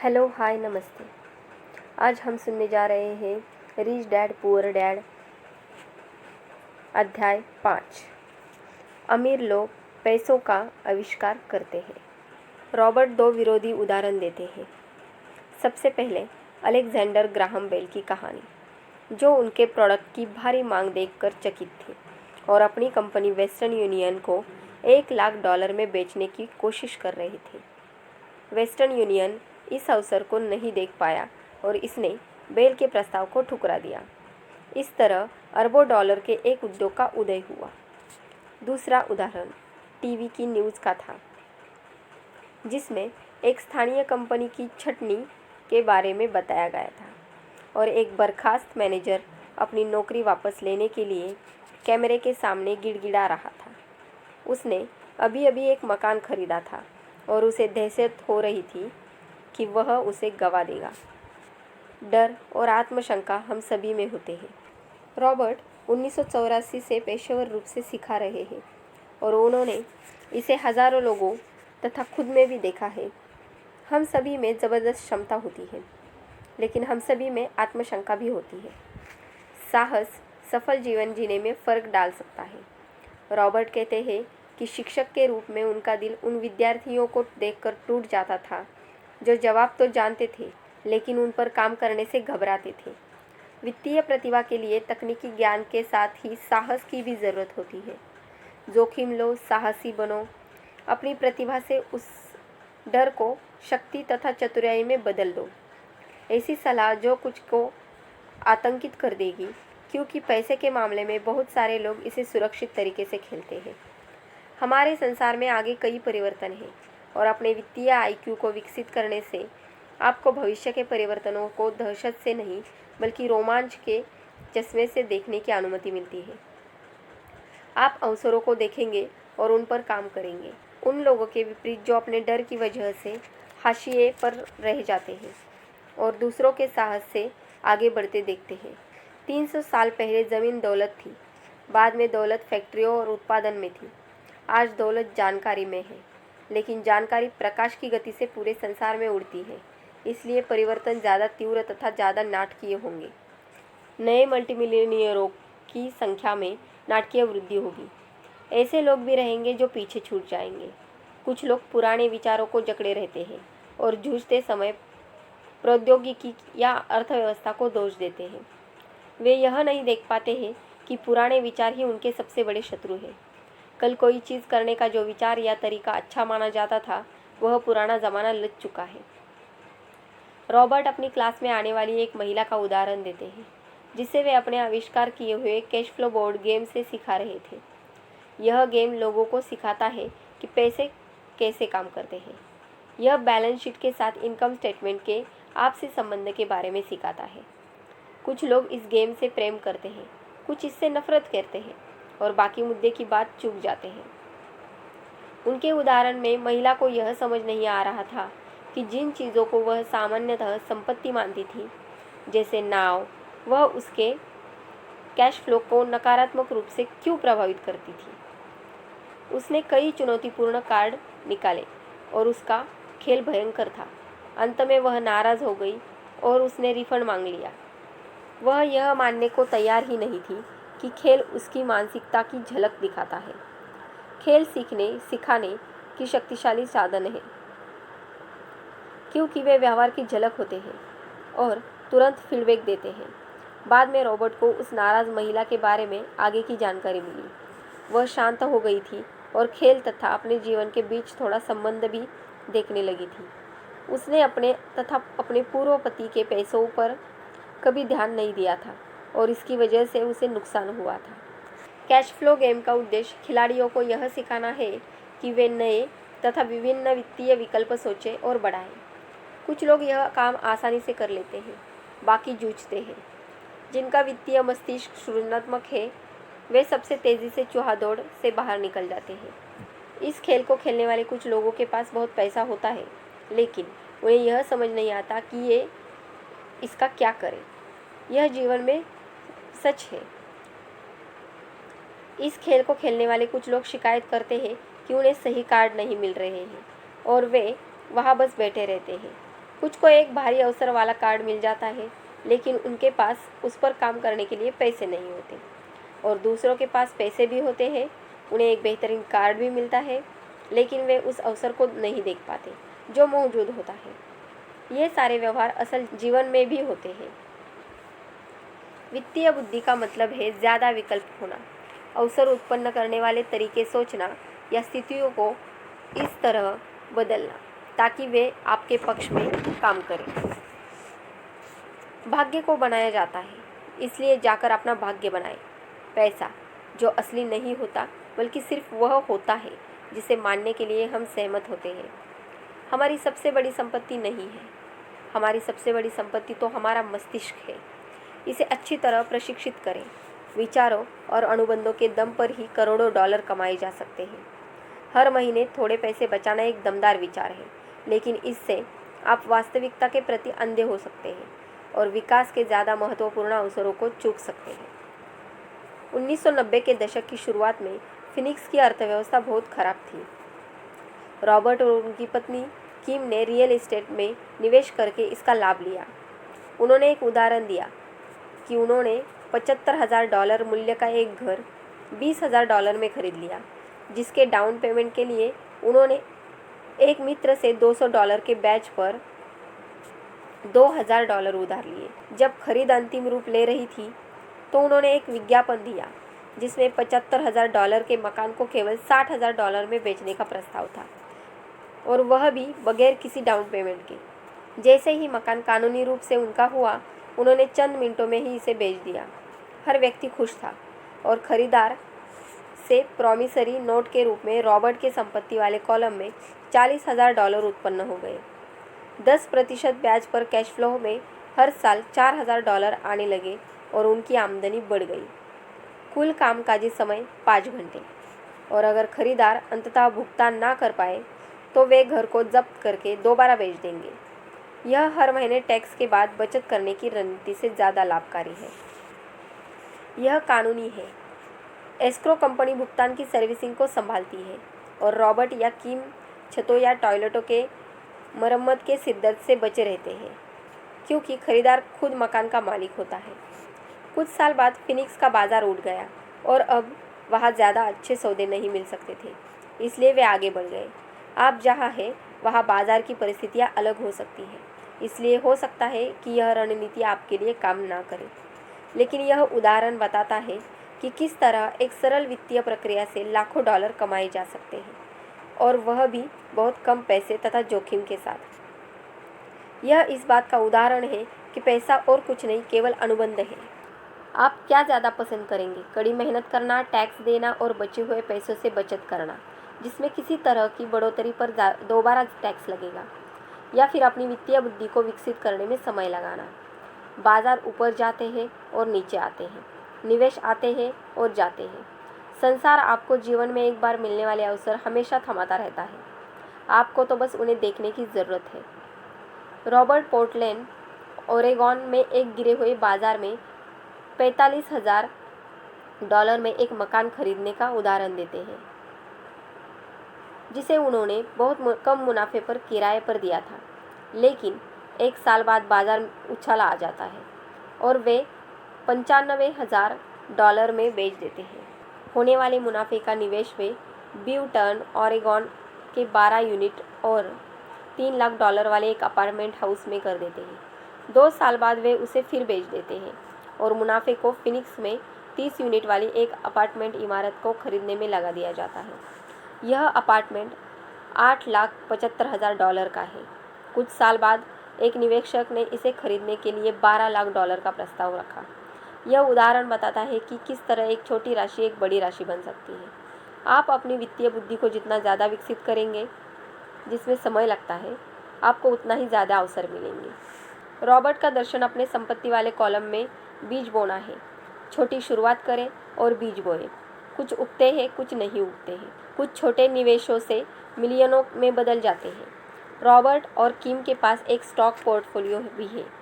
Hello hi नमस्ते। आज हम सुनने जा रहे हैं रिच डैड पुअर डैड अध्याय 5। अमीर लोग पैसों का आविष्कार करते हैं। रॉबर्ट दो विरोधी उदाहरण देते हैं। सबसे पहले अलेक्जेंडर ग्राहम बेल की कहानी, जो उनके प्रोडक्ट की भारी मांग देखकर चकित थे और अपनी कंपनी वेस्टर्न यूनियन को $1,00,000 में बेचने की कोशिश कर रहे थे। वेस्टर्न यूनियन इस अवसर को नहीं देख पाया और इसने बेल के प्रस्ताव को ठुकरा दिया। इस तरह अरबों डॉलर के एक उद्योग का उदय हुआ। दूसरा उदाहरण टीवी की न्यूज़ का था, जिसमें एक स्थानीय कंपनी की छटनी के बारे में बताया गया था और एक बर्खास्त मैनेजर अपनी नौकरी वापस लेने के लिए कैमरे के सामने गिड़गिड़ा रहा था। उसने अभी अभी एक मकान खरीदा था और उसे दहशत हो रही थी कि वह उसे गंवा देगा। डर और आत्मशंका हम सभी में होते हैं। रॉबर्ट 1984 से पेशेवर रूप से सिखा रहे हैं और उन्होंने इसे हज़ारों लोगों तथा खुद में भी देखा है। हम सभी में ज़बरदस्त क्षमता होती है, लेकिन हम सभी में आत्मशंका भी होती है। साहस सफल जीवन जीने में फ़र्क डाल सकता है। रॉबर्ट कहते हैं कि शिक्षक के रूप में उनका दिल उन विद्यार्थियों को देखकर टूट जाता था जो जवाब तो जानते थे लेकिन उन पर काम करने से घबराते थे। वित्तीय प्रतिभा के लिए तकनीकी ज्ञान के साथ ही साहस की भी ज़रूरत होती है। जोखिम लो, साहसी बनो, अपनी प्रतिभा से उस डर को शक्ति तथा चतुराई में बदल दो। ऐसी सलाह जो कुछ को आतंकित कर देगी, क्योंकि पैसे के मामले में बहुत सारे लोग इसे सुरक्षित तरीके से खेलते हैं। हमारे संसार में आगे कई परिवर्तन हैं और अपने वित्तीय IQ को विकसित करने से आपको भविष्य के परिवर्तनों को दहशत से नहीं बल्कि रोमांच के चश्मे से देखने की अनुमति मिलती है। आप अवसरों को देखेंगे और उन पर काम करेंगे, उन लोगों के विपरीत जो अपने डर की वजह से हाशिए पर रह जाते हैं और दूसरों के साहस से आगे बढ़ते देखते हैं। 300 साल पहले ज़मीन दौलत थी, बाद में दौलत फैक्ट्रियों और उत्पादन में थी। आज दौलत जानकारी में है, लेकिन जानकारी प्रकाश की गति से पूरे संसार में उड़ती है, इसलिए परिवर्तन ज़्यादा तीव्र तथा ज़्यादा नाटकीय होंगे। नए मल्टीमिलियनियरों की संख्या में नाटकीय वृद्धि होगी। ऐसे लोग भी रहेंगे जो पीछे छूट जाएंगे। कुछ लोग पुराने विचारों को जकड़े रहते हैं और जूझते समय प्रौद्योगिकी या अर्थव्यवस्था को दोष देते हैं। वे यह नहीं देख पाते हैं कि पुराने विचार ही उनके सबसे बड़े शत्रु हैं। कल कोई चीज़ करने का जो विचार या तरीका अच्छा माना जाता था, वह पुराना ज़माना लग चुका है। रॉबर्ट अपनी क्लास में आने वाली एक महिला का उदाहरण देते हैं, जिसे वे अपने आविष्कार किए हुए कैश फ्लो बोर्ड गेम से सिखा रहे थे। यह गेम लोगों को सिखाता है कि पैसे कैसे काम करते हैं। यह बैलेंस शीट के साथ इनकम स्टेटमेंट के आपसी संबंध के बारे में सिखाता है। कुछ लोग इस गेम से प्रेम करते हैं, कुछ इससे नफरत करते हैं और बाकी मुद्दे की बात चूक जाते हैं। उनके उदाहरण में महिला को यह समझ नहीं आ रहा था कि जिन चीज़ों को वह सामान्यतः संपत्ति मानती थी, जैसे नाव, वह उसके कैश फ्लो को नकारात्मक रूप से क्यों प्रभावित करती थी। उसने कई चुनौतीपूर्ण कार्ड निकाले और उसका खेल भयंकर था। अंत में वह नाराज़ हो गई और उसने रिफंड मांग लिया। वह यह मानने को तैयार ही नहीं थी कि खेल उसकी मानसिकता की झलक दिखाता है। खेल सिखाने की शक्तिशाली साधन है, क्योंकि वे व्यवहार की झलक होते हैं और तुरंत फीडबैक देते हैं। बाद में रॉबर्ट को उस नाराज़ महिला के बारे में आगे की जानकारी मिली। वह शांत हो गई थी और खेल तथा अपने जीवन के बीच थोड़ा संबंध भी देखने लगी थी। उसने अपने पूर्व पति के पैसों पर कभी ध्यान नहीं दिया था और इसकी वजह से उसे नुकसान हुआ था। कैश फ्लो गेम का उद्देश्य खिलाड़ियों को यह सिखाना है कि वे नए तथा विभिन्न वित्तीय विकल्प सोचें और बढ़ाएं। कुछ लोग यह काम आसानी से कर लेते हैं, बाकी जूझते हैं। जिनका वित्तीय मस्तिष्क सृजनात्मक है, वे सबसे तेज़ी से चूहादौड़ से बाहर निकल जाते हैं। इस खेल को खेलने वाले कुछ लोगों के पास बहुत पैसा होता है, लेकिन उन्हें यह समझ नहीं आता कि ये इसका क्या करें। यह जीवन में सच है। इस खेल को खेलने वाले कुछ लोग शिकायत करते हैं कि उन्हें सही कार्ड नहीं मिल रहे हैं और वे वहाँ बस बैठे रहते हैं। कुछ को एक भारी अवसर वाला कार्ड मिल जाता है, लेकिन उनके पास उस पर काम करने के लिए पैसे नहीं होते। और दूसरों के पास पैसे भी होते हैं, उन्हें एक बेहतरीन कार्ड भी मिलता है, लेकिन वे उस अवसर को नहीं देख पाते जो मौजूद होता है। ये सारे व्यवहार असल जीवन में भी होते हैं। वित्तीय बुद्धि का मतलब है ज़्यादा विकल्प होना, अवसर उत्पन्न करने वाले तरीके सोचना या स्थितियों को इस तरह बदलना ताकि वे आपके पक्ष में काम करें। भाग्य को बनाया जाता है, इसलिए जाकर अपना भाग्य बनाएं। पैसा जो असली नहीं होता बल्कि सिर्फ वह होता है जिसे मानने के लिए हम सहमत होते हैं। हमारी सबसे बड़ी संपत्ति नहीं है, हमारी सबसे बड़ी संपत्ति तो हमारा मस्तिष्क है। इसे अच्छी तरह प्रशिक्षित करें। विचारों और अनुबंधों के दम पर ही करोड़ों डॉलर कमाए जा सकते हैं। हर महीने थोड़े पैसे बचाना एक दमदार विचार है, लेकिन इससे आप वास्तविकता के प्रति अंधे हो सकते हैं और विकास के ज़्यादा महत्वपूर्ण अवसरों को चूक सकते हैं। 1990 के दशक की शुरुआत में फिनिक्स की अर्थव्यवस्था बहुत खराब थी। रॉबर्ट और उनकी पत्नी किम ने रियल एस्टेट में निवेश करके इसका लाभ लिया। उन्होंने एक उदाहरण दिया कि उन्होंने $75,000 मूल्य का एक घर $20,000 में खरीद लिया, जिसके डाउन पेमेंट के लिए उन्होंने एक मित्र से $200 के ब्याज पर $2,000 उधार लिए। जब खरीद अंतिम रूप ले रही थी तो उन्होंने एक विज्ञापन दिया जिसमें $75,000 के मकान को केवल $60,000 में बेचने का प्रस्ताव था, और वह भी बगैर किसी डाउन पेमेंट के। जैसे ही मकान कानूनी रूप से उनका हुआ, उन्होंने चंद मिनटों में ही इसे बेच दिया। हर व्यक्ति खुश था और खरीदार से प्रॉमिसरी नोट के रूप में रॉबर्ट के संपत्ति वाले कॉलम में $40,000 उत्पन्न हो गए। 10% ब्याज पर कैश फ्लो में हर साल $4,000 आने लगे और उनकी आमदनी बढ़ गई। कुल कामकाजी समय 5 घंटे। और अगर खरीदार अंततः भुगतान ना कर पाए तो वे घर को जब्त करके दोबारा बेच देंगे। यह हर महीने टैक्स के बाद बचत करने की रणनीति से ज़्यादा लाभकारी है। यह कानूनी है। एस्क्रो कंपनी भुगतान की सर्विसिंग को संभालती है और रॉबर्ट या किम छतों या टॉयलेटों के मरम्मत के सिरदर्द से बचे रहते हैं, क्योंकि खरीदार खुद मकान का मालिक होता है। कुछ साल बाद फिनिक्स का बाज़ार उठ गया और अब वहाँ ज़्यादा अच्छे सौदे नहीं मिल सकते थे, इसलिए वे आगे बढ़ गए। आप जहाँ हैं वहाँ बाज़ार की परिस्थितियाँ अलग हो सकती हैं, इसलिए हो सकता है कि यह रणनीति आपके लिए काम ना करे, लेकिन यह उदाहरण बताता है कि किस तरह एक सरल वित्तीय प्रक्रिया से लाखों डॉलर कमाए जा सकते हैं, और वह भी बहुत कम पैसे तथा जोखिम के साथ। यह इस बात का उदाहरण है कि पैसा और कुछ नहीं, केवल अनुबंध है। आप क्या ज़्यादा पसंद करेंगे? कड़ी मेहनत करना, टैक्स देना और बचे हुए पैसों से बचत करना जिसमें किसी तरह की बढ़ोतरी पर दोबारा टैक्स लगेगा, या फिर अपनी वित्तीय बुद्धि को विकसित करने में समय लगाना? बाजार ऊपर जाते हैं और नीचे आते हैं, निवेश आते हैं और जाते हैं। संसार आपको जीवन में एक बार मिलने वाले अवसर हमेशा थमाता रहता है, आपको तो बस उन्हें देखने की ज़रूरत है। रॉबर्ट पोर्टलैंड ओरेगॉन में एक गिरे हुए बाजार में $45,000 में एक मकान खरीदने का उदाहरण देते हैं, जिसे उन्होंने बहुत कम मुनाफे पर किराए पर दिया था। लेकिन एक साल बाद बाजार उछाल आ जाता है और वे $95,000 में बेच देते हैं। होने वाले मुनाफे का निवेश वे ब्यूटन ओरेगॉन के 12 यूनिट और $3 लाख वाले एक अपार्टमेंट हाउस में कर देते हैं। 2 साल बाद वे उसे फिर बेच देते हैं और मुनाफे को फिनिक्स में 30 यूनिट वाली एक अपार्टमेंट इमारत को खरीदने में लगा दिया जाता है। यह अपार्टमेंट $8,75,000 का है। कुछ साल बाद एक निवेशक ने इसे खरीदने के लिए $12 लाख का प्रस्ताव रखा। यह उदाहरण बताता है कि किस तरह एक छोटी राशि एक बड़ी राशि बन सकती है। आप अपनी वित्तीय बुद्धि को जितना ज़्यादा विकसित करेंगे, जिसमें समय लगता है, आपको उतना ही ज़्यादा अवसर मिलेंगे। रॉबर्ट का दर्शन अपने संपत्ति वाले कॉलम में बीज बोना है। छोटी शुरुआत करें और बीज बोएं। कुछ उगते हैं, कुछ नहीं उगते हैं। कुछ छोटे निवेशों से मिलियनों में बदल जाते हैं। रॉबर्ट और किम के पास एक स्टॉक पोर्टफोलियो भी है,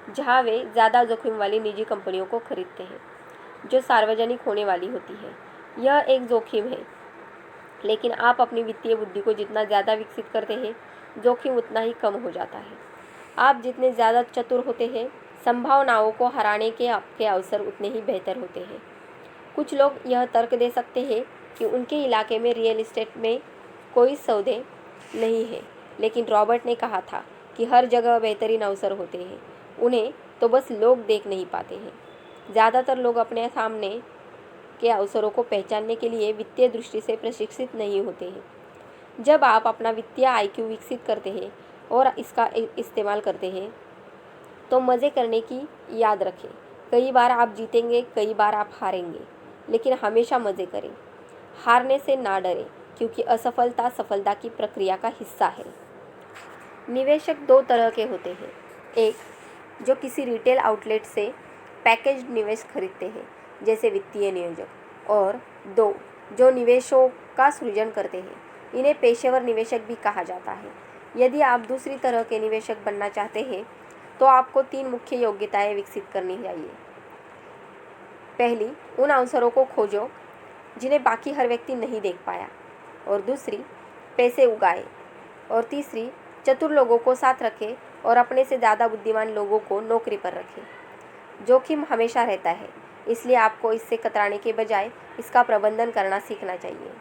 जहां वे ज़्यादा जोखिम वाली निजी कंपनियों को खरीदते हैं जो सार्वजनिक होने वाली होती है। यह एक जोखिम है, लेकिन आप अपनी वित्तीय बुद्धि को जितना ज़्यादा विकसित करते हैं, जोखिम उतना ही कम हो जाता है। आप जितने ज़्यादा चतुर होते हैं, संभावनाओं को हराने के आपके अवसर उतने ही बेहतर होते हैं। कुछ लोग यह तर्क दे सकते हैं कि उनके इलाके में रियल एस्टेट में कोई सौदे नहीं है, लेकिन रॉबर्ट ने कहा था कि हर जगह बेहतरीन अवसर होते हैं, उन्हें तो बस लोग देख नहीं पाते हैं। ज़्यादातर लोग अपने सामने के अवसरों को पहचानने के लिए वित्तीय दृष्टि से प्रशिक्षित नहीं होते हैं। जब आप अपना वित्तीय आईक्यू विकसित करते हैं और इसका इस्तेमाल करते हैं तो मज़े करने की याद रखें। कई बार आप जीतेंगे, कई बार आप हारेंगे, लेकिन हमेशा मज़े करें। हारने से ना डरें, क्योंकि असफलता सफलता की प्रक्रिया का हिस्सा है। निवेशक दो तरह के होते हैं, एक जो किसी रिटेल आउटलेट से पैकेज्ड निवेश खरीदते हैं जैसे वित्तीय नियोजक, और दो जो निवेशों का सृजन करते हैं, इन्हें पेशेवर निवेशक भी कहा जाता है। यदि आप दूसरी तरह के निवेशक बनना चाहते हैं तो आपको 3 मुख्य योग्यताएं विकसित करनी चाहिए। पहली, उन अवसरों को खोजो जिन्हें बाकी हर व्यक्ति नहीं देख पाया, और दूसरी, पैसे उगाए, और तीसरी, चतुर लोगों को साथ रखें और अपने से ज़्यादा बुद्धिमान लोगों को नौकरी पर रखें। जोखिम हमेशा रहता है, इसलिए आपको इससे कतराने के बजाय इसका प्रबंधन करना सीखना चाहिए।